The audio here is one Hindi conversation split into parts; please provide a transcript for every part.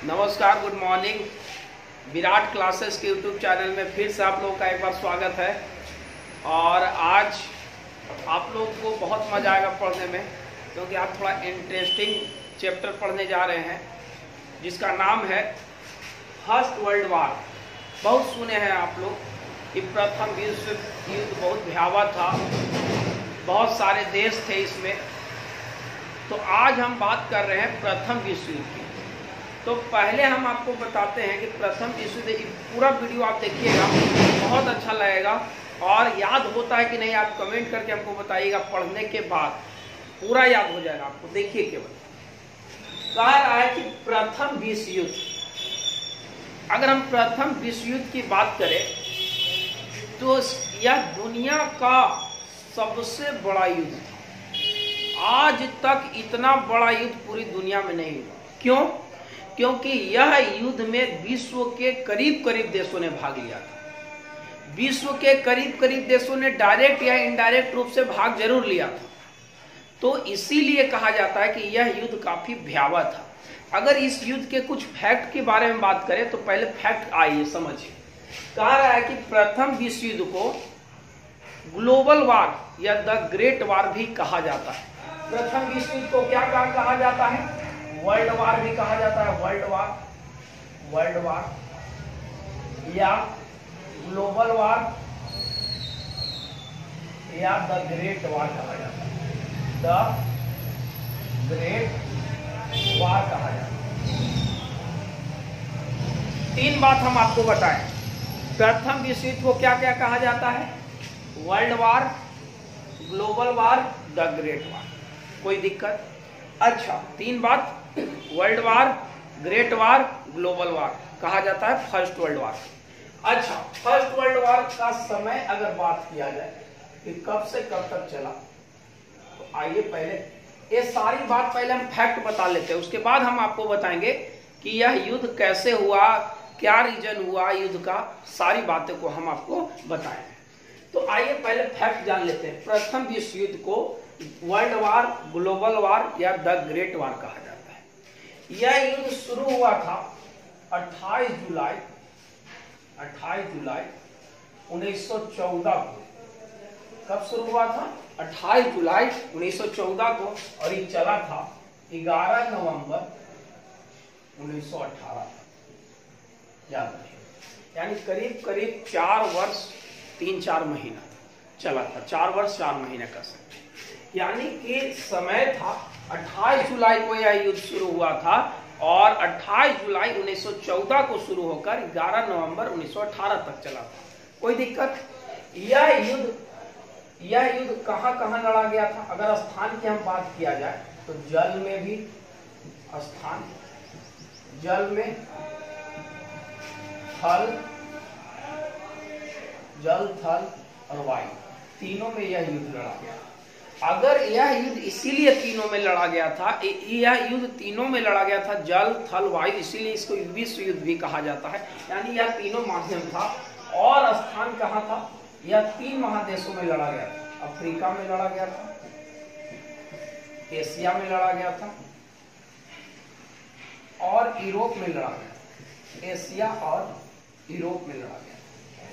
नमस्कार, गुड मॉर्निंग। विराट क्लासेस के यूट्यूब चैनल में फिर से आप लोगों का एक बार स्वागत है। और आज आप लोग को बहुत मज़ा आएगा पढ़ने में, क्योंकि आप थोड़ा इंटरेस्टिंग चैप्टर पढ़ने जा रहे हैं जिसका नाम है फर्स्ट वर्ल्ड वार। बहुत सुने हैं आप लोग कि प्रथम विश्व युद्ध बहुत भयावह था, बहुत सारे देश थे इसमें। तो आज हम बात कर रहे हैं प्रथम विश्व युद्ध की। तो पहले हम आपको बताते हैं कि प्रथम विश्व युद्ध, पूरा वीडियो आप देखिएगा, बहुत अच्छा लगेगा। और याद होता है कि नहीं आप कमेंट करके हमको बताइएगा, पढ़ने के बाद पूरा याद हो जाएगा आपको। देखिए केवल कह रहा है कि प्रथम विश्व युद्ध, अगर हम प्रथम विश्व युद्ध की बात करें तो यह दुनिया का सबसे बड़ा युद्ध था। आज तक इतना बड़ा युद्ध पूरी दुनिया में नहीं हुआ। क्यों? क्योंकि यह युद्ध में विश्व के करीब करीब देशों ने भाग लिया था। विश्व के करीब करीब देशों ने डायरेक्ट या इनडायरेक्ट रूप से भाग जरूर लिया था। तो इसीलिए कहा जाता है कि यह युद्ध काफी भयावह था। अगर इस युद्ध के कुछ फैक्ट के बारे में बात करें तो पहले फैक्ट आइए समझिए। कहा रहा है कि प्रथम विश्व युद्ध को ग्लोबल वार या द ग्रेट वार भी कहा जाता है। प्रथम विश्व युद्ध को क्या कहा जाता है? वर्ल्ड वार भी कहा जाता है। वर्ल्ड वार या ग्लोबल वार या द ग्रेट वार कहा जाता है। द ग्रेट वार कहा जाता है। तीन बात हम आपको बताएं। प्रथम विश्व युद्ध को क्या क्या कहा जाता है? World war, global war, the great war. कोई दिक्कत? अच्छा, तीन बात, world war, great war, global war कहा जाता है फर्स्ट वर्ल्ड वार। अच्छा, फर्स्ट वर्ल्ड वार का समय अगर बात किया जाए कि कब से कब तक चला, तो आइए पहले ये सारी बात पहले हम फैक्ट बता लेते हैं, उसके बाद हम आपको बताएंगे कि यह युद्ध कैसे हुआ, क्या रीजन हुआ युद्ध का, सारी बातें को हम आपको बताएंगे। तो आइए पहले फैक्ट जान लेते हैं। प्रथम विश्व युद्ध को वर्ल्ड वार, ग्लोबल वार या द ग्रेट वार कहा जाता है। यह युद्ध शुरू हुआ था 28 जुलाई 1914 को। कब शुरू हुआ था? 28 जुलाई 1914 को, और ये चला था 11 नवंबर 1918 तक। याद रखिए, यानी करीब करीब 4 वर्ष 3-4 महीना चला था। 4 वर्ष 4 महीने का समय, यानी कि समय था 28 जुलाई को यह युद्ध शुरू हुआ था, और 28 जुलाई 1914 को शुरू होकर 11 नवंबर 1918 तक चला था। कोई दिक्कत? यह युद्ध कहां कहां लड़ा गया था? अगर स्थान की हम बात किया जाए तो जल में भी स्थान, जल में, जल, थल और वायु, तीनों में यह युद्ध लड़ा गया। अगर यह युद्ध इसीलिए तीनों में लड़ा गया था, यह युद्ध तीनों में लड़ा गया था, जल, थल, वायु, इसीलिए इसको विश्व युद्ध भी कहा जाता है। यानी यह तीनों माध्यम था। और स्थान कहाँ था? यह 3 महादेशों में लड़ा गया था। अफ्रीका में लड़ा गया था, एशिया में लड़ा गया था, और यूरोप में लड़ा गया था। एशिया और यूरोप में लड़ा गया।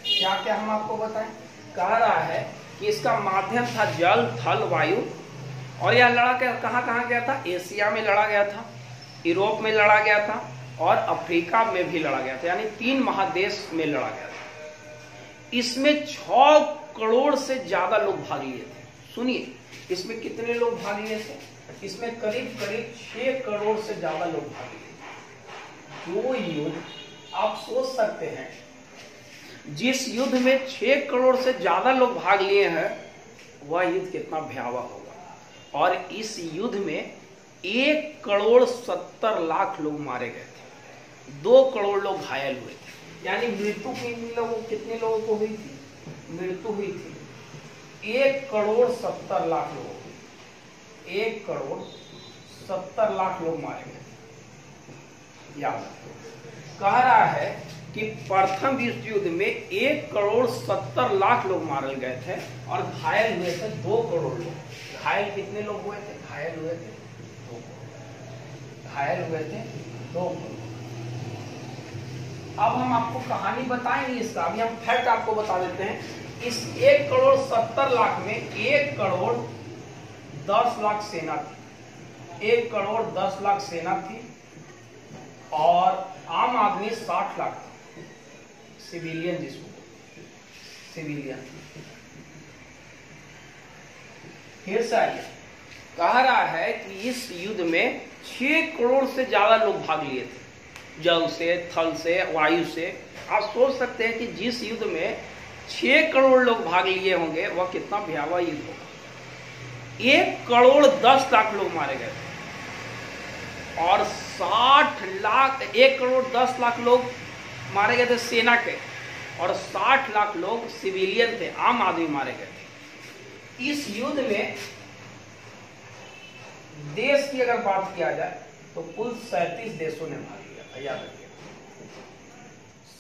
क्या क्या हम आपको बताएं? कह रहा है कि इसका माध्यम था जल, थल, वायु, और यह लड़ा कहां कहां गया था? एशिया में लड़ा गया था, यूरोप में लड़ा गया था, और अफ्रीका में भी लड़ा गया था। यानी 3 महादेश में लड़ा गया था। इसमें 6 करोड़ से ज्यादा लोग भाग लिए थे। सुनिए, इसमें कितने लोग भाग लिए थे? इसमें करीब करीब 6 करोड़ से ज्यादा लोग भाग लिए। जो युद्ध आप सोच सकते हैं, जिस युद्ध में 6 करोड़ से ज्यादा लोग भाग लिए हैं, वह युद्ध कितना भयावह होगा। और इस युद्ध में 1 करोड़ 70 लाख लोग मारे गए थे, 2 करोड़ लोग घायल हुए थे। यानी मृत्यु कितने लोगों को हुई थी? मृत्यु हुई थी 1 करोड़ 70 लाख लोगों को। 1 करोड़ 70 लाख लोग मारे गए थे। याद कह रहा है कि प्रथम विश्व युद्ध में 1 करोड़ 70 लाख लोग मारे गए थे, और घायल हुए थे 2 करोड़ लोग। घायल कितने लोग हुए थे? घायल हुए थे 2 करोड़। अब हम आपको कहानी बताएंगे इसका, अभी हम फैक्ट आपको बता देते हैं। इस 1,70,00,000 में 1,10,00,000 सेना थी, 1,10,00,000 सेना थी, और आम आदमी 60 लाख था, सिविलियन जिसको सिविलियन। फिर से आइए, कह रहा है कि इस युद्ध में 6 करोड़ से ज्यादा लोग भाग लिए थे, जल से, थल से, वायु से। आप सोच सकते हैं कि जिस युद्ध में 6 करोड़ लोग भाग लिए होंगे वह कितना भयावह युद्ध होगा। 1,10,00,000 लोग मारे गए थे और 1,10,00,000 लोग मारे गए थे सेना के, और 60 लाख लोग सिविलियन थे, आम आदमी मारे गए थे। इस युद्ध में देश की अगर बात किया जाए तो कुल 37 देशों ने भाग लिया था, याद रखिए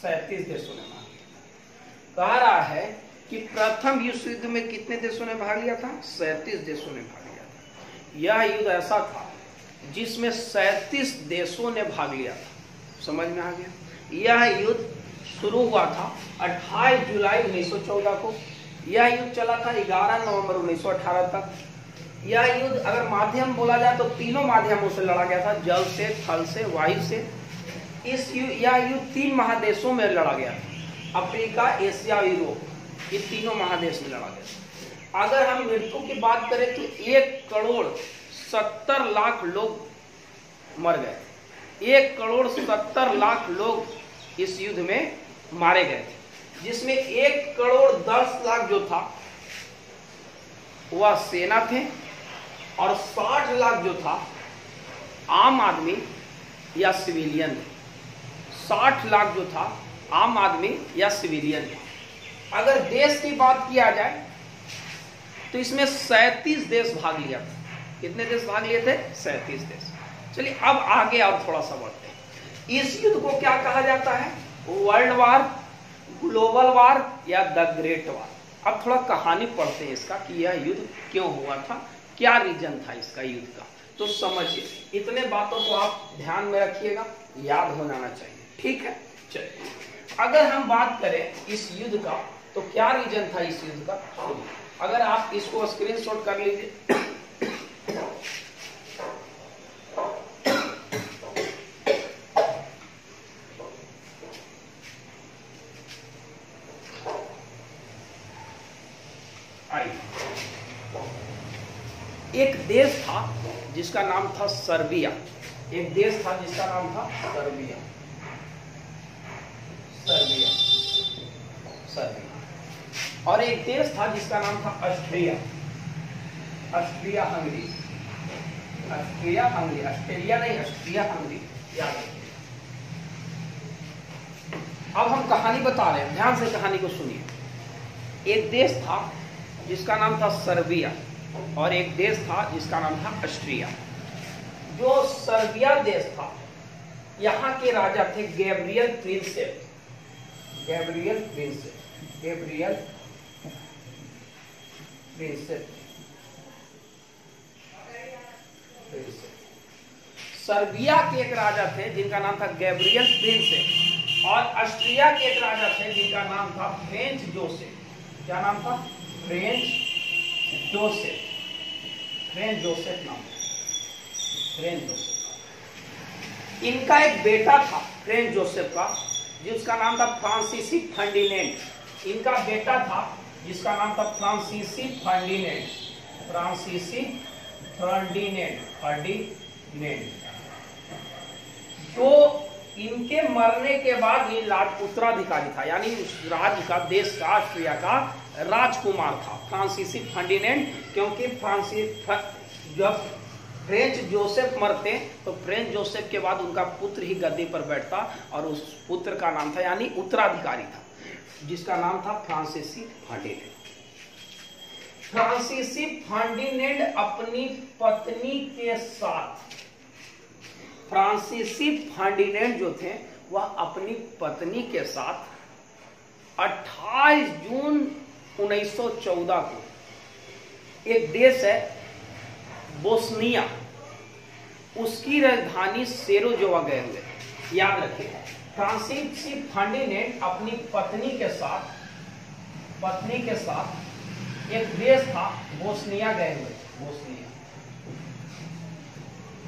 37 देशों ने भाग लिया। कह रहा है कि प्रथम विश्व युद्ध में कितने देशों ने भाग लिया था? 37 देशों ने भाग लिया था। यह युद्ध ऐसा था जिसमें 37 देशों ने भाग लिया था। समझ में आ गया? यह युद्ध शुरू हुआ था 28 जुलाई 1914 को। यह युद्ध चला था 11 नवंबर 1918 तक। यह युद्ध अगर माध्यम बोला जाए तो तीनों माध्यमों से लड़ा गया था, जल से, थल से, वायु से। यह युद्ध 3 महादेशों में लड़ा गया था, अफ्रीका, एशिया, यूरोप, ये तीनों महादेश में लड़ा गया था। अगर हम मृत्यु की बात करें तो 1,70,00,000 लोग मर गए, 1,70,00,000 लोग इस युद्ध में मारे गए थे, जिसमें 1,10,00,000 जो था वह सेना थे, और 60 लाख जो था आम आदमी या सिविलियन थे। 60 लाख जो था आम आदमी या सिविलियन थे। अगर देश की बात किया जाए तो इसमें 37 देश भाग लिया था। कितने देश भाग लिए थे? 37 देश। चलिए अब आगे अब थोड़ा सा बढ़ते हैं। इस युद्ध को क्या कहा जाता है? वर्ल्ड वार, ग्लोबल वार या द ग्रेट वार। अब थोड़ा कहानी पढ़ते हैं इसका कि यह युद्ध क्यों हुआ था, क्या रीजन था इसका युद्ध का, तो समझिए। इतने बातों को आप ध्यान में रखिएगा, याद हो जाना चाहिए, ठीक है। चलिए अगर हम बात करें इस युद्ध का तो क्या रीजन था इस युद्ध का, अगर आप इसको स्क्रीनशॉट कर लीजिए। एक देश था जिसका नाम था सर्बिया। एक देश था जिसका नाम था सर्बिया। Serbia, Serbia. और एक देश था जिसका नाम था Austria. Austria Hungary, Austria Hungary, Australia नहीं, ऑस्ट्रिया हंगरी, याद रखिए। अब हम कहानी बता रहे हैं, ध्यान से कहानी को सुनिए। एक देश था जिसका नाम था सर्बिया, और एक देश था जिसका नाम था ऑस्ट्रिया। जो सर्बिया देश था, यहाँ के राजा थे Gabriel Prinsep. Gabriel Prinsep, Gabriel Prinsep. Serbia के एक राजा थे जिनका नाम था गैब्रियल प्रिंसेप, और ऑस्ट्रिया के एक राजा थे जिनका नाम था फ्रेंच जोसेफ। क्या नाम था? French Joseph. फ्रेंच जोसेफ नाम, फ्रेंच जोसेफ। इनका एक बेटा था फ्रेंच जोसेफ का, जिसका नाम था फ्रांसीसी फर्डिनेंड। इनका बेटा था जिसका नाम था फ्रांसीसी फर्डिनेंड। फ्रांसीसी फर्डिनेंड, फर्डिनेंड। जो इनके मरने के बाद ये उत्तराधिकारी था, यानी उस राज्य का, देश का, ऑस्ट्रिया का राजकुमार था फ्रांसीसी फर्डिनेंड। क्योंकि जब फ्रेंच जोसेफ मरते तो फ्रेंच जोसेफ के बाद उनका पुत्र ही गद्दी पर बैठता, और उस पुत्र का नाम था, यानी उत्तराधिकारी था, जिसका नाम था फ्रांसीसी फर्डिनेंड। फ्रांसीसी फर्डिनेंड अपनी पत्नी के साथ, फ्रांसीसी फर्डिनेंड जो थे वह अपनी पत्नी के साथ 28 जून 1914 को, एक देश है बोस्निया, उसकी राजधानी सेरोजोवा गए हुए। याद रखिए फ्रांसीसी फर्डिनेंड अपनी पत्नी के साथ एक देश था बोस्निया गए हुए।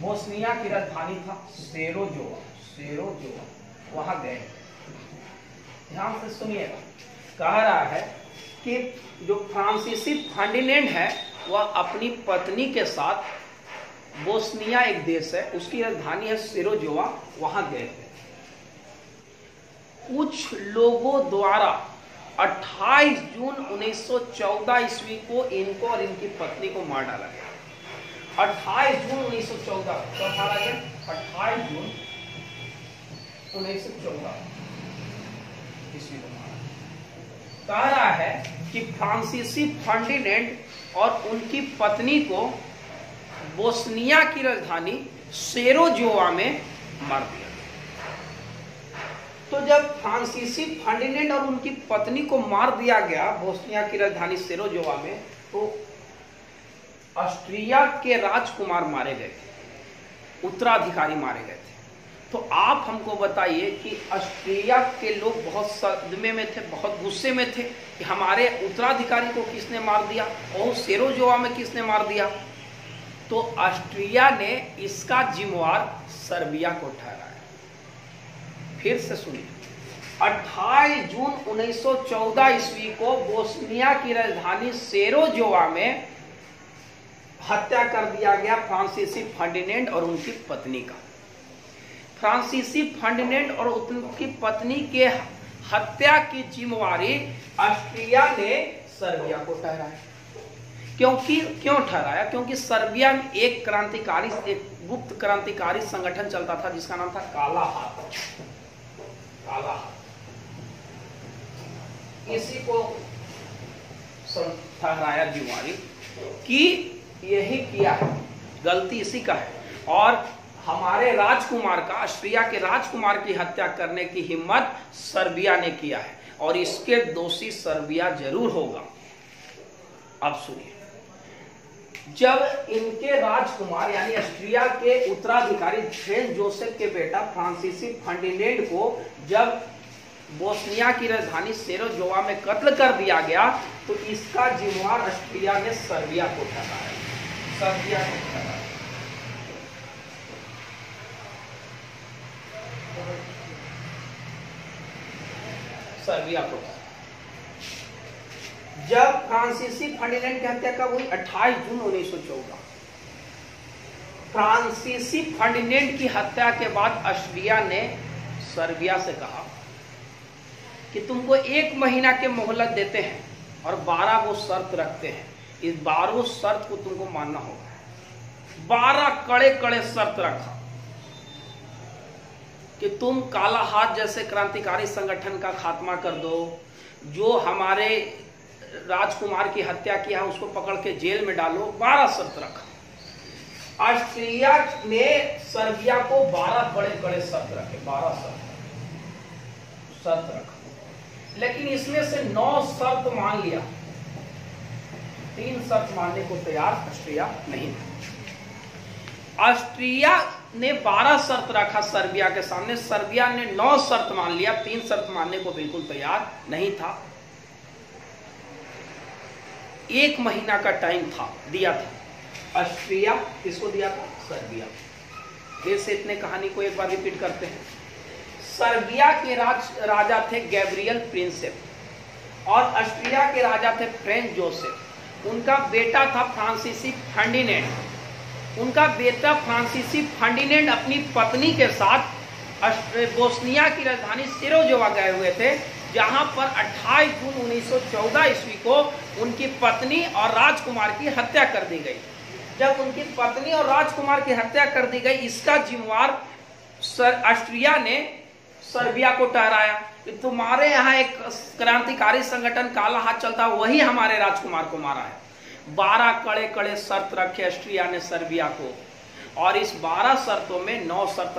बोस्निया की राजधानी था सेरोजोवा, वहां गए। ध्यान से सुनिएगा, कह रहा है कि जो फ्रांसीसी फर्डिनेंड है वह अपनी पत्नी के साथ बोस्निया एक देश है, उसकी राजधानी है सेरोजोवा, वहां गए थे। कुछ लोगों द्वारा 28 जून 1914 ईस्वी को इनको और इनकी पत्नी को मार डाला गया। 28 जून 1914 कब मारा गया? 28 जून 1914 ईस्वी को मारा। कह रहा है कि फ्रांसीसी फर्डिनेंड और उनकी पत्नी को बोस्निया की राजधानी सेरोजोवा में मार दिया। तो जब फ्रांसीसी फर्डिनेंड और उनकी पत्नी को मार दिया गया बोस्निया की राजधानी सेरोजोवा में, तो ऑस्ट्रिया के राजकुमार मारे गए थे, उत्तराधिकारी मारे गए थे। तो आप हमको बताइए कि ऑस्ट्रिया के लोग बहुत सदमे में थे, बहुत गुस्से में थे कि हमारे उत्तराधिकारी को किसने मार दिया और सेरोजोवा में किसने मार दिया। तो ऑस्ट्रिया ने इसका जिम्मेवार सर्बिया को ठहराया। फिर से सुनिए, 28 जून 1914 ईस्वी को बोस्निया की राजधानी सेरोजोवा में हत्या कर दिया गया फ्रांसीसी फर्डिनेंड और उनकी पत्नी का। फ्रांसीसी फर्डिनेंड और उनकी पत्नी के हत्या की जिम्मेवारी ऑस्ट्रिया ने सर्बिया को ठहराया। क्यों ठहराया? क्योंकि सर्बिया में एक गुप्त क्रांतिकारी संगठन चलता था जिसका नाम था काला हाथ। इसी को ठहराया जिम्मेवारी कि यही किया है, गलती इसी का है और हमारे राजकुमार का, ऑस्ट्रिया के राजकुमार की हत्या करने की हिम्मत सर्बिया ने किया है और इसके दोषी सर्बिया जरूर होगा। अब सुनिए, जब इनके राजकुमार यानी ऑस्ट्रिया के उत्तराधिकारी फ्रेंच जोसेफ के बेटा फ्रांसीसी फर्डिनेंड को जब बोस्निया की राजधानी सेरोजोवा में कत्ल कर दिया गया, तो इसका जिम्मेवार ऑस्ट्रिया ने सर्बिया को ठहराया। सर्बिया को। जब फ्रांसीसी फर्डिनेंड की हत्या कब हुई? 28 जून 1914। फ्रांसीसी फर्डिनेंड की हत्या के बाद ऑस्ट्रिया ने सर्बिया से कहा कि तुमको 1 महीना के मोहलत देते हैं और 12 वो शर्त रखते हैं, इस 12 शर्त को तुमको मानना होगा। 12 कड़े शर्त रखा कि तुम काला हाथ जैसे क्रांतिकारी संगठन का खात्मा कर दो, जो हमारे राजकुमार की हत्या किया है उसको पकड़ के जेल में डालो। 12 शर्त रखा। ऑस्ट्रिया ने सर्बिया को 12 बड़े शर्त रखे, 12 शर्त रखा, लेकिन इसमें से 9 शर्त मान लिया, 3 शर्त मानने को तैयार ऑस्ट्रिया नहीं था। ऑस्ट्रिया ने 12 शर्त रखा सर्बिया के सामने, सर्बिया ने 9 शर्त मान लिया, 3 शर्त मानने को बिल्कुल तैयार नहीं था। 1 महीना का टाइम दिया था ऑस्ट्रिया, किसको दिया था? सर्बिया। फिर से इतने कहानी को एक बार रिपीट करते हैं। सर्बिया के राजा थे गैब्रियल प्रिंसेप और ऑस्ट्रिया के राजा थे फ्रेंच जोसेफ। उनका बेटा था फ्रांसीसी फर्डिनेंड। उनका बेटा फ्रांसीसी फर्डिनेंड अपनी पत्नी के साथ बोस्निया की राजधानी सेरोजोवा गए हुए थे, जहां पर 28 जून 1914 ईस्वी को उनकी पत्नी और राजकुमार की हत्या कर दी गई। जब उनकी पत्नी और राजकुमार की हत्या कर दी गई, इसका जिम्मेवार ऑस्ट्रिया ने सर्बिया को ठहराया कि तुम्हारे यहाँ एक क्रांतिकारी संगठन काला हाथ चलता, वही हमारे राजकुमार को मारा है। 12 कड़े शर्त रखे ऑस्ट्रिया ने सर्बिया को, और इस 12 शर्तों में 9 शर्त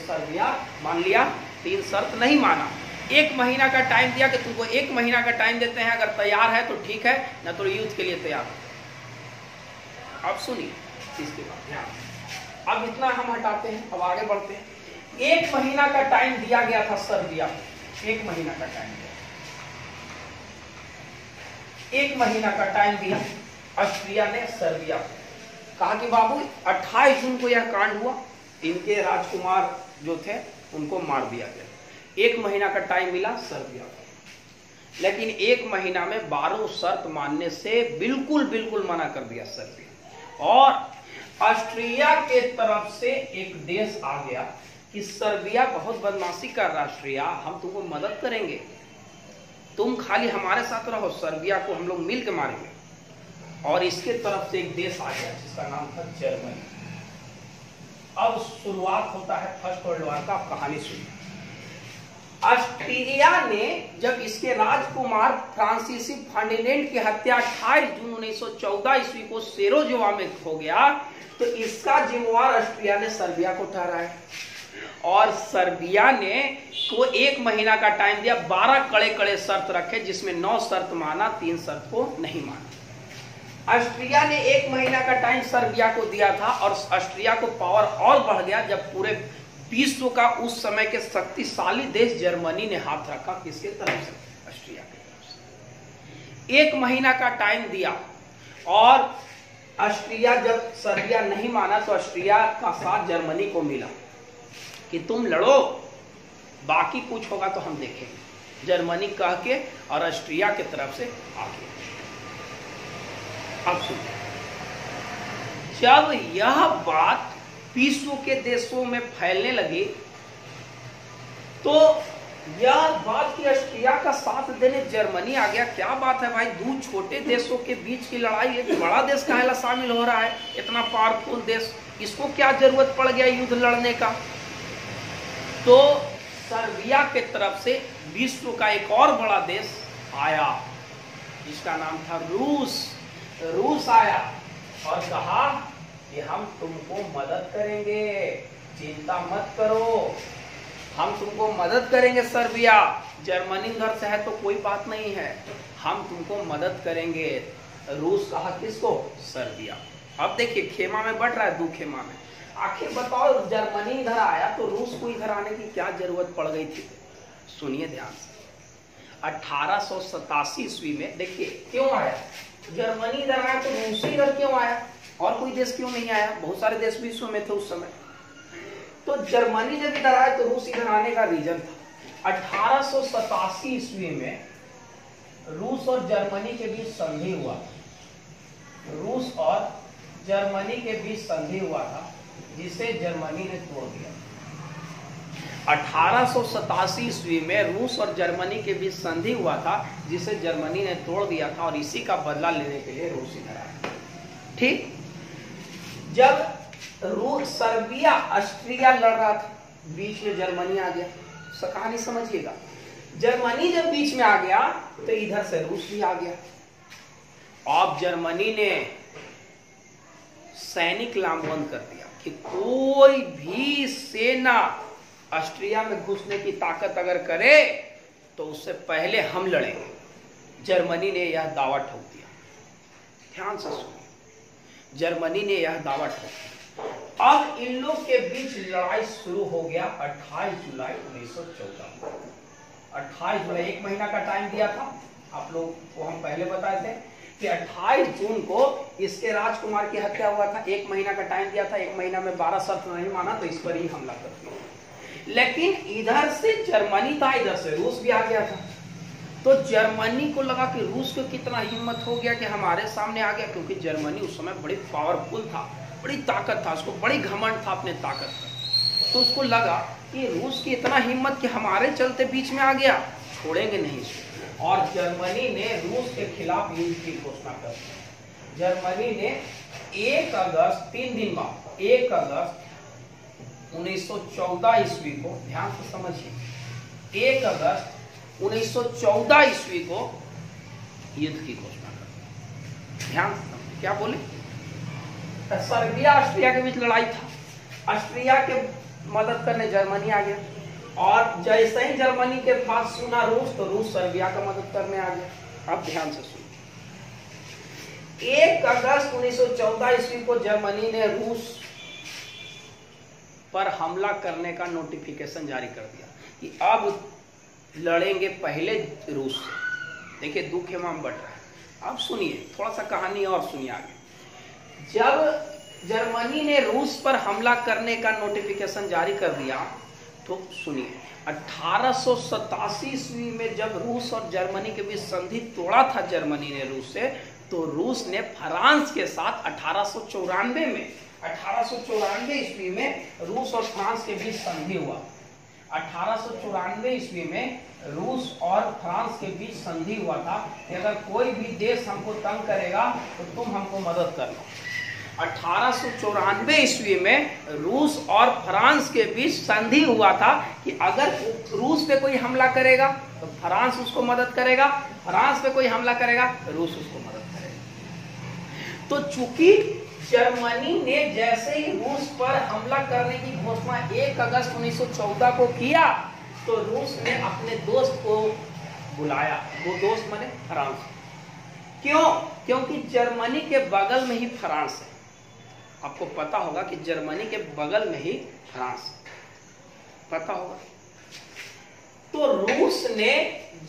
सर्बिया मान लिया, 3 शर्त नहीं माना। 1 महीना का टाइम दिया कि तुमको 1 महीना का टाइम देते हैं, अगर तैयार है तो ठीक है, न तो युद्ध के लिए तैयार हो। अब सुनिए इसके बाद, अब इतना हम हटाते हैं, अब आगे बढ़ते हैं। 1 महीना का टाइम दिया गया था सर्बिया को, 1 महीना का टाइम दिया, 1 महीना का टाइम दिया ऑस्ट्रिया ने सर्बिया को। कहा कि बाबू 28 जून को यह कांड हुआ, इनके राजकुमार जो थे उनको मार दिया गया। 1 महीना का टाइम मिला सर्बिया को, लेकिन 1 महीना में 12 शर्त मानने से बिल्कुल मना कर दिया सर्बिया। और ऑस्ट्रिया के तरफ से एक देश आ गया कि सर्बिया बहुत बदमाशी कर रहा, ऑस्ट्रिया हम तुमको मदद करेंगे, तुम खाली हमारे साथ रहो, सर्बिया को हम लोग मिल के मारेंगे। और इसके तरफ से एक देश आ गया जिसका नाम था जर्मनी। अब शुरुआत होता है फर्स्ट वर्ल्ड वॉर का। कहानी सुनिए। ऑस्ट्रिया ने जब इसके राजकुमार फ्रांसीसी फर्डिनेंड की हत्या 28 जून 1914 ईस्वी को सेरोजोवा में हो गया, तो इसका जिम्मेवार ऑस्ट्रिया ने सर्बिया को ठहराया। और सर्बिया ने को 1 महीना का टाइम दिया, 12 कड़े शर्त रखे, जिसमें 9 शर्त माना, 3 शर्त को नहीं माना। ऑस्ट्रिया ने 1 महीना का टाइम सर्बिया को दिया था, और ऑस्ट्रिया को पावर और बढ़ गया जब पूरे विश्व का उस समय के शक्तिशाली देश जर्मनी ने हाथ रखा। किसके तरफ से? ऑस्ट्रिया की तरफ से। 1 महीना का टाइम दिया, और ऑस्ट्रिया जब सर्बिया नहीं माना तो ऑस्ट्रिया का साथ जर्मनी को मिला कि तुम लड़ो, बाकी कुछ होगा तो हम देखेंगे, जर्मनी कह के, और ऑस्ट्रिया की तरफ से आगे। अब सुनिए, जब यह बात विश्व के देशों में फैलने लगी, तो यह बात कि ऑस्ट्रिया का साथ देने जर्मनी आ गया। क्या बात है भाई, 2 छोटे देशों के बीच की लड़ाई, एक बड़ा देश काहेला शामिल हो रहा है, इतना पावरफुल देश, इसको क्या जरूरत पड़ गया युद्ध लड़ने का। तो सर्बिया के तरफ से विश्व का एक और बड़ा देश आया, जिसका नाम था रूस। रूस आया और कहा कि हम तुमको मदद करेंगे, चिंता मत करो, हम तुमको मदद करेंगे सर्बिया, जर्मनी उधर से है तो कोई बात नहीं है, हम तुमको मदद करेंगे। रूस कहा किसको? सर्बिया। अब देखिए खेमा में बढ़ रहा है, 2 खेमा में। आखिर बताओ, जर्मनी इधर आया तो रूस को इधर आने की क्या जरूरत पड़ गई थी? सुनिए ध्यान से। 1887 ईस्वी में देखिए क्यों आया जर्मनी इधर आया, तो रूस इधर क्यों आया, और कोई देश क्यों नहीं आया? बहुत सारे देश विश्व में थे उस समय। तो जर्मनी जब इधर आया तो रूस इधर आने का रीजन था, 1887 ईस्वी में रूस और जर्मनी के बीच संधि हुआ। रूस और जर्मनी के बीच संधि हुआ था, जिसे जर्मनी ने तोड़ दिया। 1887 ईस्वी में रूस और जर्मनी के बीच संधि हुआ था, जिसे जर्मनी ने तोड़ दिया था, और इसी का बदला लेने के लिए रूस इधर आया। ठीक, जब सर्बिया ऑस्ट्रिया लड़ रहा था, बीच में जर्मनी आ गया। कहानी समझिएगा, जर्मनी जब बीच में आ गया तो इधर से रूस भी आ गया। अब जर्मनी ने सैनिक लामबंद कर दिया कि कोई भी सेना ऑस्ट्रिया में घुसने की ताकत अगर करे तो उससे पहले हम लड़ेंगे। जर्मनी ने यह दावा ठोक दिया। ध्यान से सुनिए, जर्मनी ने यह दावा ठोक दिया। अब इन लोग के बीच लड़ाई शुरू हो गया 28 जुलाई 1914। 28 जुलाई, 1 महीना का टाइम दिया था, आप लोग को हम पहले बताए थे कि 28 जून को इसके राजकुमार की हत्या हुआ था। 1 महीना का टाइम दिया था, 1 महीना में 12 शर्त नहीं माना तो इस पर ही हमला कर दिया। लेकिन इधर से जर्मनी था, इधर से रूस भी आ गया था। तो जर्मनी को लगा कि रूस को कितना हिम्मत हो गया कि हमारे सामने आ गया, क्योंकि जर्मनी उस समय बड़ी पावरफुल था, बड़ी ताकत था, उसको बड़ी घमंड था अपने ताकत का। तो उसको लगा कि रूस की इतना हिम्मत कि हमारे चलते बीच में आ गया, छोड़ेंगे नहीं इसको। और जर्मनी ने रूस के खिलाफ युद्ध की घोषणा कर दी। जर्मनी ने 1 अगस्त, 3 दिन बाद 1 अगस्त 1914 ईस्वी को, ध्यान से समझिए, 1 अगस्त 1914 ईस्वी को युद्ध की घोषणा कर। ध्यान से समझिए, क्या बोले? सर्बिया ऑस्ट्रिया के बीच लड़ाई था, ऑस्ट्रिया के मदद करने जर्मनी आ गया, और जैसे ही जर्मनी के पास सुना रूस, तो रूस सर्बिया का मदद करने आ गया। अब ध्यान से सुनिए, 1 अगस्त 1914 ईस्वी को जर्मनी ने रूस पर हमला करने का नोटिफिकेशन जारी कर दिया कि अब लड़ेंगे पहले रूस से। देखिए दो खेमा में बढ़ रहा है। अब सुनिए थोड़ा सा कहानी और सुनिए आगे। जब जर्मनी ने रूस पर हमला करने का नोटिफिकेशन जारी कर दिया तो सुनिए 1887 ईस्वी में जब रूस और जर्मनी के बीच संधि तोड़ा था जर्मनी ने रूस से, तो रूस ने फ्रांस के साथ 1894 ईस्वी में रूस और फ्रांस के बीच संधि हुआ। 1894 ईस्वी में रूस और फ्रांस के बीच संधि हुआ था कि अगर कोई भी देश हमको तंग करेगा तो तुम हमको मदद करना। 1894 ईस्वी में रूस और फ्रांस के बीच संधि हुआ था कि अगर रूस पे कोई हमला करेगा तो फ्रांस उसको मदद करेगा, फ्रांस पे कोई हमला करेगा रूस उसको मदद करेगा। तो चूंकि जर्मनी ने जैसे ही रूस पर हमला करने की घोषणा 1 अगस्त 1914 को किया तो रूस ने अपने दोस्त को बुलाया। वो दोस्त माने फ्रांस। क्यों? क्योंकि जर्मनी के बगल में ही फ्रांस है। आपको पता होगा कि जर्मनी के बगल में ही फ्रांस पता होगा। तो रूस ने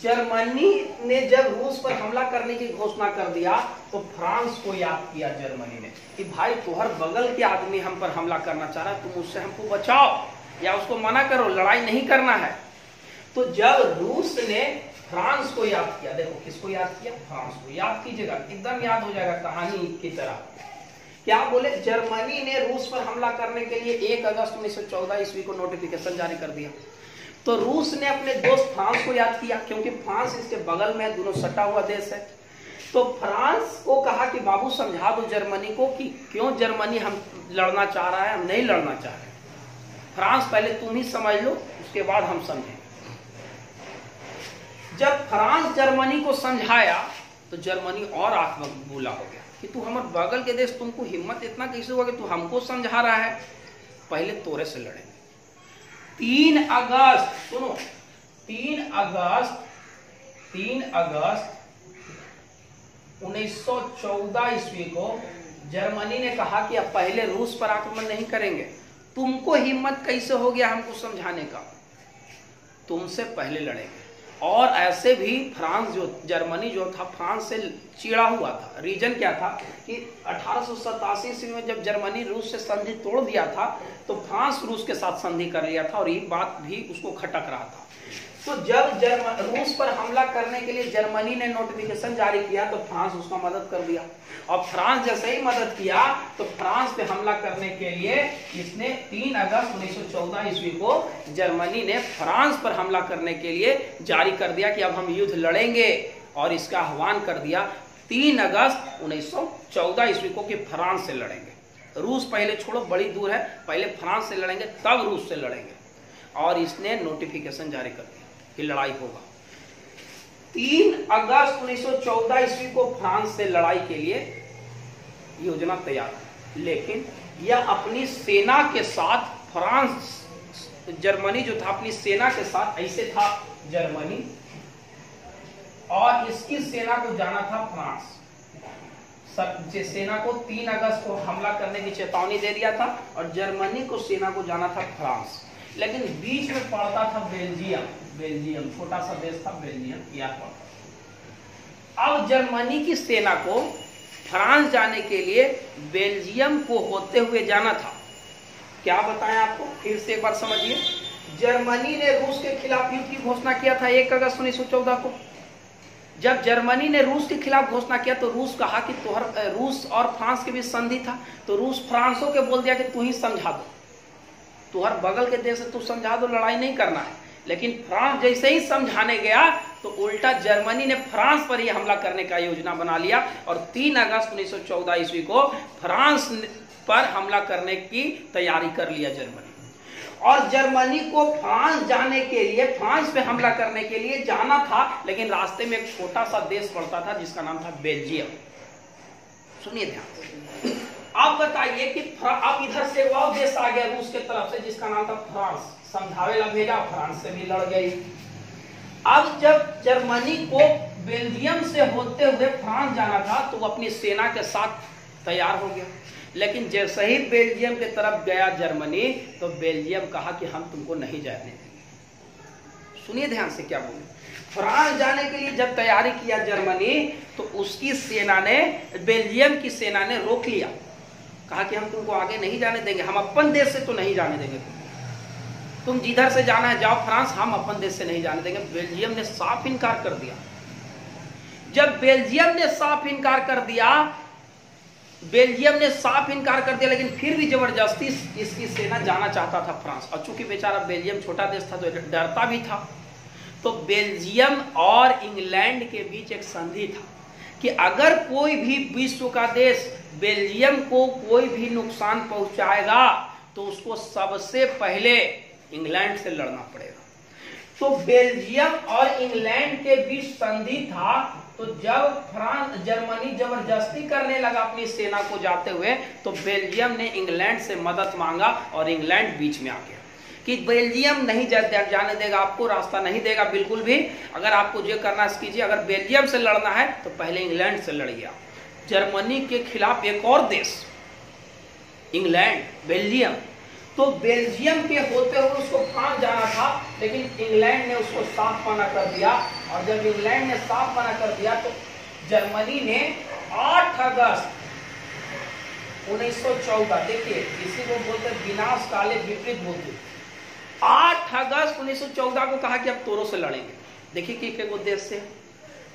जर्मनी ने जब रूस पर हमला करने की घोषणा कर दिया तो फ्रांस को याद किया जर्मनी ने कि भाई तुम्हारे बगल के आदमी हम पर हमला करना चाह रहा है, तुम उससे हमको बचाओ या उसको मना करो, लड़ाई नहीं करना है। तो जब रूस ने फ्रांस को याद किया, देखो किसको याद किया? फ्रांस को। याद कीजिएगा, एकदम याद हो जाएगा कहानी की तरह। क्या बोले? जर्मनी ने रूस पर हमला करने के लिए 1 अगस्त 1914 ईस्वी को नोटिफिकेशन जारी कर दिया। तो रूस ने अपने दोस्त फ्रांस को याद किया क्योंकि फ्रांस इसके बगल में दोनों सटा हुआ देश है। तो फ्रांस को कहा कि बाबू समझा दो जर्मनी को कि क्यों जर्मनी हम लड़ना चाह रहा है, हम नहीं लड़ना चाह रहे। फ्रांस पहले तुम ही समझ लो, उसके बाद हम समझें। जब फ्रांस जर्मनी को समझाया तो जर्मनी और आंख बबूला हो गया कि तू हमारे बगल के देश, तुमको हिम्मत इतना कैसे हुआ कि तू हमको समझा रहा है, पहले तोरे से लड़ेंगे। 3 अगस्त सुनो, 3 अगस्त 1914 ईस्वी को जर्मनी ने कहा कि अब पहले रूस पर आक्रमण नहीं करेंगे। तुमको हिम्मत कैसे हो गया हमको समझाने का? तुमसे पहले लड़ेंगे। और ऐसे भी फ्रांस जर्मनी जो था फ्रांस से चिड़ा हुआ था। रीजन क्या था कि 1887 ईस्वी में जब जर्मनी रूस से संधि तोड़ दिया था तो फ्रांस रूस के साथ संधि कर लिया था और ये बात भी उसको खटक रहा था। तो जब रूस पर हमला करने के लिए जर्मनी ने नोटिफिकेशन जारी किया तो फ्रांस उसका मदद कर दिया। और फ्रांस जैसे ही मदद किया तो फ्रांस पे हमला करने के लिए इसने 3 अगस्त 1914 ईस्वी को जर्मनी ने फ्रांस पर हमला करने के लिए जारी कर दिया कि अब हम युद्ध लड़ेंगे, और इसका आह्वान कर दिया 3 अगस्त 1914 ईस्वी को कि फ्रांस से लड़ेंगे। रूस पहले छोड़ो, बड़ी दूर है, पहले फ्रांस से लड़ेंगे तब रूस से लड़ेंगे। और इसने नोटिफिकेशन जारी कर दिया कि लड़ाई होगा। 3 अगस्त 1914 ईस्वी को फ्रांस से लड़ाई के लिए योजना तैयार, लेकिन यह अपनी सेना के साथ फ्रांस, जर्मनी जो था अपनी सेना के साथ, ऐसे था जर्मनी और इसकी सेना को जाना था फ्रांस। सेना को 3 अगस्त को हमला करने की चेतावनी दे दिया था और जर्मनी को सेना को जाना था फ्रांस। लेकिन बीच में पड़ता था बेल्जियम, छोटा सा देश था बेल्जियम, यह पड़ता। अब जर्मनी की सेना को फ्रांस जाने के लिए बेल्जियम को होते हुए जाना था। क्या बताएं आपको, फिर से एक बार समझिए। जर्मनी ने रूस के खिलाफ युद्ध की घोषणा किया था 1 अगस्त 1914 को। जब जर्मनी ने रूस के खिलाफ घोषणा किया तो रूस कहा कि रूस और फ्रांस के बीच संधि था, तो रूस फ्रांसों के बोल दिया कि तू ही समझा दो, तुहर बगल के देश से तू समझा दो, लड़ाई नहीं करना है। लेकिन फ्रांस जैसे ही समझाने गया तो उल्टा जर्मनी ने फ्रांस पर ही हमला करने का योजना बना लिया और 3 अगस्त 1914 ईस्वी को फ्रांस पर हमला करने की तैयारी कर लिया जर्मनी। और जर्मनी को फ्रांस जाने के लिए, फ्रांस पे हमला करने के लिए जाना था, लेकिन रास्ते में एक छोटा सा देश पड़ता था जिसका नाम था बेल्जियम। सुनिए ध्यान। आप बताइए कि अब इधर से वो देश आ गया रूस के तरफ से जिसका नाम था फ्रांस, समझावेला भेजा, फ्रांस से भी लड़ गई। अब जब जर्मनी को बेल्जियम से होते हुए फ्रांस जाना था तो वो अपनी सेना के साथ तैयार हो गया। लेकिन जैसे ही बेल्जियम की तरफ गया जर्मनी, तो बेल्जियम कहा कि हम तुमको नहीं जाने देंगे। सुनिए ध्यान से क्या बोले। फ्रांस जाने के लिए जब तैयारी किया जर्मनी, तो उसकी सेना ने, बेल्जियम की सेना ने रोक लिया, कहा कि हम तुमको आगे नहीं जाने देंगे, हम अपन देश से तो नहीं जाने देंगे, तुम जिधर से जाना है जाओ फ्रांस, हम अपन देश से नहीं जाने देंगे। बेल्जियम ने साफ इनकार कर दिया। जब बेल्जियम ने साफ इनकार कर दिया, लेकिन फिर भी जबरदस्ती इसकी सेना जाना चाहता था फ्रांस, और चूंकि बेचारा बेल्जियम छोटा देश था तो डरता भी था। तो बेल्जियम और इंग्लैंड के बीच एक संधि था कि अगर कोई भी विश्व का देश बेल्जियम को कोई भी नुकसान पहुंचाएगा, तो उसको सबसे पहले इंग्लैंड से लड़ना पड़ेगा। तो बेल्जियम और इंग्लैंड के बीच संधि था। तो जब जर्मनी जबरदस्ती करने लगा अपनी सेना को जाते हुए, तो बेल्जियम ने इंग्लैंड से मदद मांगा और इंग्लैंड बीच में आ गया कि बेल्जियम नहीं जाने देगा, आपको रास्ता नहीं देगा बिल्कुल भी, अगर आपको जो करना है कीजिए, अगर बेल्जियम से लड़ना है तो पहले इंग्लैंड से लड़िए। जर्मनी के खिलाफ एक और देश इंग्लैंड, बेल्जियम, तो बेल्जियम के होते हुए उसको फ्रांस जाना था, लेकिन इंग्लैंड ने उसको साफ मना कर दिया। और जब इंग्लैंड ने साफ मना कर दिया, तो जर्मनी ने 8 अगस्त 1914, देखिए इसी को बोलते हैं विनाश काले विपरीत बुद्धि, 8 अगस्त 1914 को कहा कि अब तोरों से लड़ेंगे। देखिए कि देश से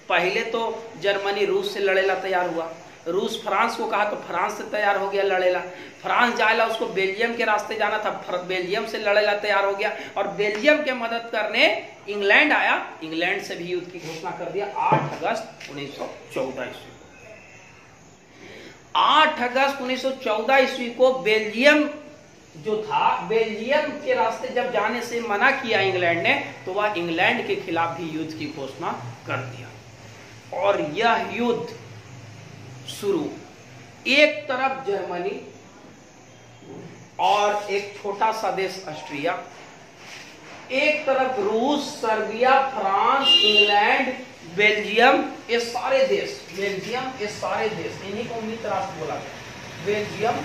पहले तो जर्मनी रूस से लड़ेला तैयार हुआ, रूस फ्रांस को कहा तो फ्रांस से तैयार हो गया लड़ेला, फ्रांस जाएला उसको बेल्जियम के रास्ते जाना था, बेल्जियम से लड़ेला तैयार हो गया, और बेल्जियम के मदद करने इंग्लैंड आया, इंग्लैंड से भी युद्ध की घोषणा कर दिया 8 अगस्त 1914 ईस्वी को। 8 अगस्त 1914 ईस्वी को बेल्जियम जो था, बेल्जियम के रास्ते जब जाने से मना किया इंग्लैंड ने, तो वह इंग्लैंड के खिलाफ भी युद्ध की घोषणा कर दिया। और यह युद्ध शुरू, एक तरफ जर्मनी और एक छोटा सा देश ऑस्ट्रिया, एक तरफ रूस, सर्बिया, फ्रांस, इंग्लैंड, बेल्जियम, ये सारे देश, बेल्जियम ये सारे देश, इन्हीं को मित्र राष्ट्र बोला गया। बेल्जियम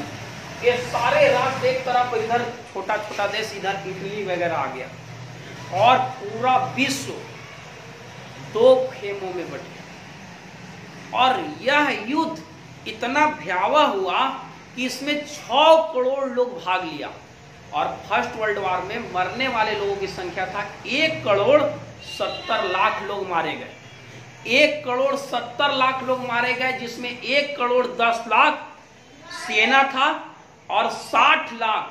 ये सारे राष्ट्र एक तरफ, इधर छोटा छोटा देश, इधर इटली वगैरह आ गया, और पूरा विश्व 2 खेमों में बट गया। और यह युद्ध इतना भयावह हुआ कि इसमें 6 करोड़ लोग भाग लिया, और फर्स्ट वर्ल्ड वॉर में मरने वाले लोगों की संख्या था 1 करोड़ 70 लाख लोग मारे गए। 1 करोड़ 70 लाख लोग मारे गए, जिसमें 1 करोड़ 10 लाख सेना था और 60 लाख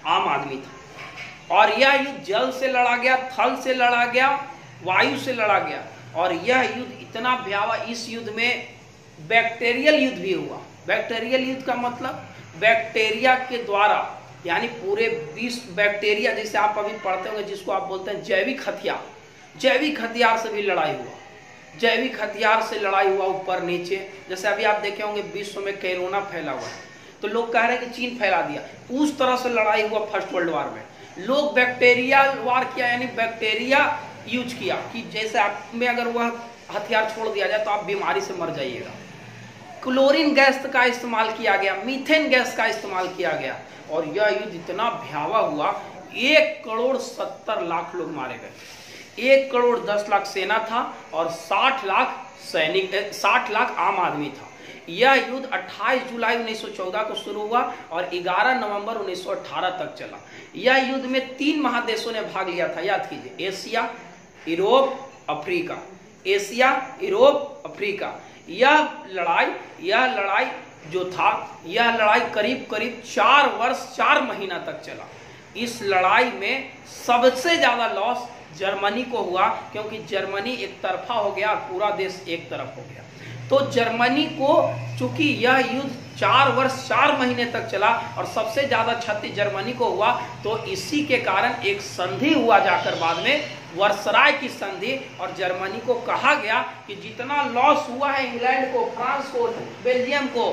आम आदमी था। और यह युद्ध जल से लड़ा गया, थल से लड़ा गया, वायु से लड़ा गया। और यह युद्ध इतना भयावह, इस युद्ध में बैक्टीरियल युद्ध भी हुआ। बैक्टीरियल युद्ध का मतलब बैक्टीरिया के द्वारा, यानी पूरे विश्व बैक्टीरिया, जैसे आप अभी पढ़ते होंगे जिसको आप बोलते हैं जैविक हथियार, जैविक हथियार से भी लड़ाई हुआ, जैविक हथियार से लड़ाई हुआ ऊपर नीचे। जैसे अभी आप देखे होंगे विश्व में कोरोना फैला हुआ है, तो लोग कह रहे हैं कि चीन फैला दिया, उस तरह से लड़ाई हुआ फर्स्ट वर्ल्ड वॉर में। लोग बैक्टीरिया वार किया, यानी बैक्टीरिया यूज किया कि जैसे आप में अगर वह हथियार छोड़ दिया जाए तो आप बीमारी से मर जाइएगा। क्लोरीन गैस का इस्तेमाल किया गया, मीथेन गैस का इस्तेमाल किया गया, और यह युद्ध इतना भयावह हुआ, 1 करोड़ 70 लाख लोग मारे गए। 1 करोड़ 10 लाख सेना था और 60 लाख सैनिक, 60 लाख आम आदमी था। यह युद्ध 28 जुलाई 1914 को शुरू हुआ और 11 नवंबर 1918 तक चला। यह युद्ध में 3 महादेशों ने भाग लिया था, याद कीजिए, Asia, Europe, Africa. Asia, Europe, Africa. यह लड़ाई जो था, यह लड़ाई करीब 4 वर्ष 4 महीना तक चला। इस लड़ाई में सबसे ज्यादा लॉस जर्मनी को हुआ, क्योंकि जर्मनी एक तरफा हो गया और पूरा देश एक तरफ हो गया। तो जर्मनी को, चूंकि यह युद्ध 4 वर्ष 4 महीने तक चला और सबसे ज्यादा क्षति जर्मनी को हुआ, तो इसी के कारण एक संधि हुआ जाकर बाद में, वर्सराय की संधि, और जर्मनी को कहा गया कि जितना लॉस हुआ है इंग्लैंड को, फ्रांस को, बेल्जियम को,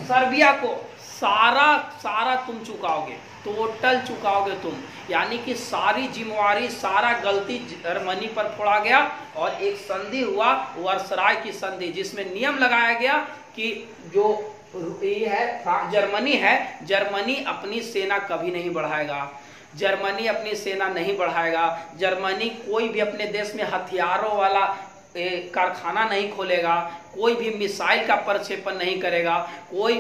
सर्बिया को, सारा तुम चुकाओगे, टोटल चुकाओगे तुम। यानी कि सारी जिम्मेवारी, सारा गलती जर्मनी पर फोड़ा गया और एक संधि हुआ, वर्सराय की संधि, जिसमें नियम लगाया गया कि जो ये है जर्मनी है, जर्मनी अपनी सेना कभी नहीं बढ़ाएगा, जर्मनी अपनी सेना नहीं बढ़ाएगा, जर्मनी कोई भी अपने देश में हथियारों वाला कारखाना नहीं खोलेगा, कोई भी मिसाइल का प्रक्षेपण नहीं करेगा, कोई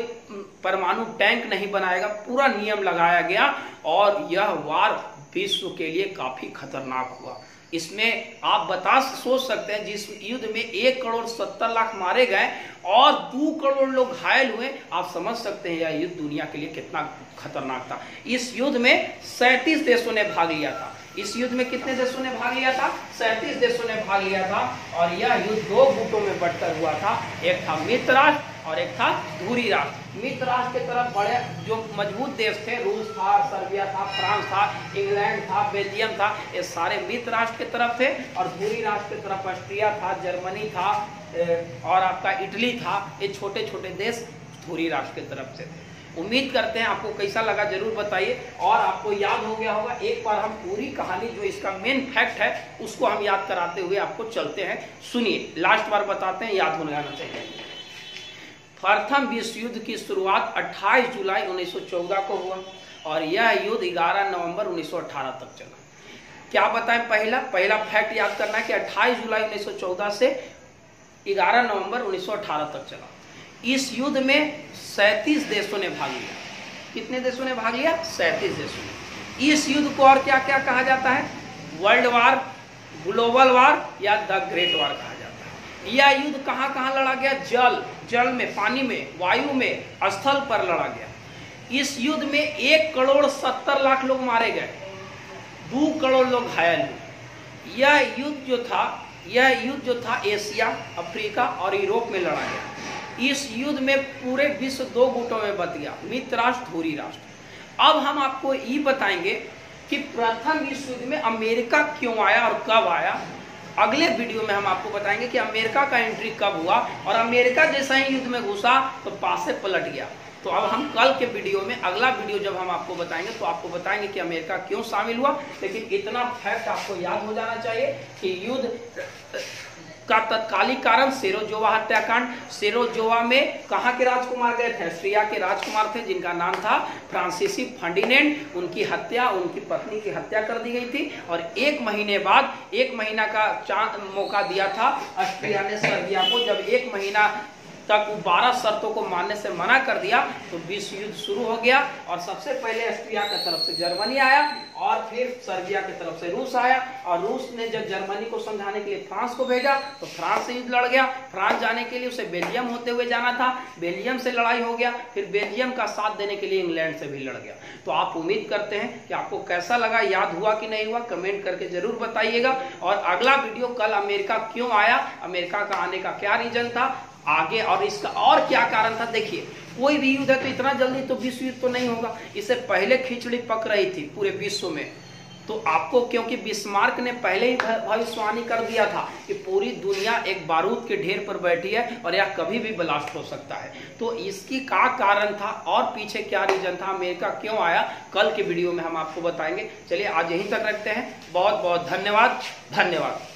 परमाणु टैंक नहीं बनाएगा। पूरा नियम लगाया गया और यह वार विश्व के लिए काफी खतरनाक हुआ। इसमें आप सोच सकते हैं, जिस युद्ध में 1,70,00,000 मारे गए और 2 करोड़ लोग घायल हुए, आप समझ सकते हैं यह युद्ध दुनिया के लिए कितना खतरनाक था। इस युद्ध में 37 देशों ने भाग लिया था। इस युद्ध में कितने देशों ने भाग लिया था? 37 देशों ने भाग लिया था। और यह युद्ध 2 गुटों में बंटकर हुआ था, एक था मित्र राष्ट्र और एक था धुरी राष्ट्र। मित्र राष्ट्र की तरफ बड़े जो मजबूत देश थे, रूस था, सर्बिया था, फ्रांस था, इंग्लैंड था, बेल्जियम था, ये सारे मित्र राष्ट्र की तरफ थे। और धुरी राष्ट्र की तरफ ऑस्ट्रिया था, जर्मनी था और आपका इटली था। ये छोटे छोटे देश धुरी राष्ट्र की तरफ से थे। उम्मीद करते हैं आपको कैसा लगा जरूर बताइए। और आपको याद हो गया होगा, एक बार हम पूरी कहानी जो इसका मेन फैक्ट है उसको हम याद कराते हुए आपको चलते हैं। सुनिए, लास्ट बार बताते हैं, याद होने आना चाहिए। प्रथम विश्व युद्ध की शुरुआत 28 जुलाई 1914 को हुआ और यह युद्ध 11 नवंबर 1918 तक चला। क्या बताएं? पहला फैक्ट याद करना है कि 28 जुलाई 1914 से 11 नवंबर 1918 तक चला। इस युद्ध में 37 देशों ने भाग लिया। कितने देशों ने भाग लिया? 37 देशों ने। इस युद्ध को और क्या क्या कहा जाता है? वर्ल्ड वार, ग्लोबल वार या द ग्रेट वार कहा जाता है। यह युद्ध कहाँ कहाँ लड़ा गया? जल में, पानी में, वायु में, स्थल पर लड़ा गया। इस युद्ध में 1,70,00,000 लोग मारे गए, 2 करोड़ लोग घायल हुए। यह युद्ध जो था एशिया, अफ्रीका और यूरोप में लड़ा गया। इस युद्ध में पूरे विश्व 2 गुटों में बंट गया, मित्र राष्ट्र, धुरी राष्ट्र। अब हम आपको ये बताएंगे कि प्रथम विश्व युद्ध में अमेरिका क्यों आया और कब आया। अगले वीडियो में हम आपको बताएंगे कि अमेरिका का एंट्री कब हुआ और अमेरिका जैसा ही युद्ध में घुसा तो पासे पलट गया। तो अब हम कल के वीडियो में, अगला वीडियो जब हम आपको बताएंगे तो आपको बताएंगे कि अमेरिका क्यों शामिल हुआ। लेकिन इतना फैक्ट आपको याद हो जाना चाहिए कि युद्ध का तत्कालिक कारण सेरोजोवा हत्याकांड। सेरोजोवा में कहाँ के राजकुमार गए थे? ऑस्ट्रिया के राजकुमार थे जिनका नाम था फ्रांसीसी फर्डिनेंड। उनकी हत्या, उनकी पत्नी की हत्या कर दी गई थी और 1 महीने बाद, 1 महीना का मौका दिया था ऑस्ट्रिया ने सर्बिया को। जब 1 महीना तक 12 शर्तों को मानने से मना कर दिया तो विश्व युद्ध शुरू हो गया। और सबसे पहले ऑस्ट्रिया की तरफ से जर्मनी आया और फिर सर्बिया की तरफ से रूस आया। और रूस ने जब जर्मनी को समझाने के लिए फ्रांस को भेजा तो फ्रांस से युद्ध लड़ गया। फ्रांस जाने के लिए उसे बेल्जियम होते हुए जाना था, बेल्जियम से लड़ाई हो गया। फिर बेल्जियम का साथ देने के लिए इंग्लैंड से भी लड़ गया। तो आप उम्मीद करते हैं कि आपको कैसा लगा, याद हुआ कि नहीं हुआ, कमेंट करके जरूर बताइएगा। और अगला वीडियो कल अमेरिका क्यों आया, अमेरिका का आने का क्या रीजन था आगे और इसका और क्या कारण था। देखिए, कोई भी युद्ध है तो इतना जल्दी तो विश्व युद्ध तो नहीं होगा, इससे पहले खिचड़ी पक रही थी पूरे विश्व में। तो आपको, क्योंकि बिस्मार्क ने पहले ही भविष्यवाणी कर दिया था कि पूरी दुनिया एक बारूद के ढेर पर बैठी है और यह कभी भी ब्लास्ट हो सकता है। तो इसकी क्या कारण था और पीछे क्या रीजन था, अमेरिका क्यों आया, कल के वीडियो में हम आपको बताएंगे। चलिए आज यहीं तक रखते हैं। बहुत बहुत धन्यवाद।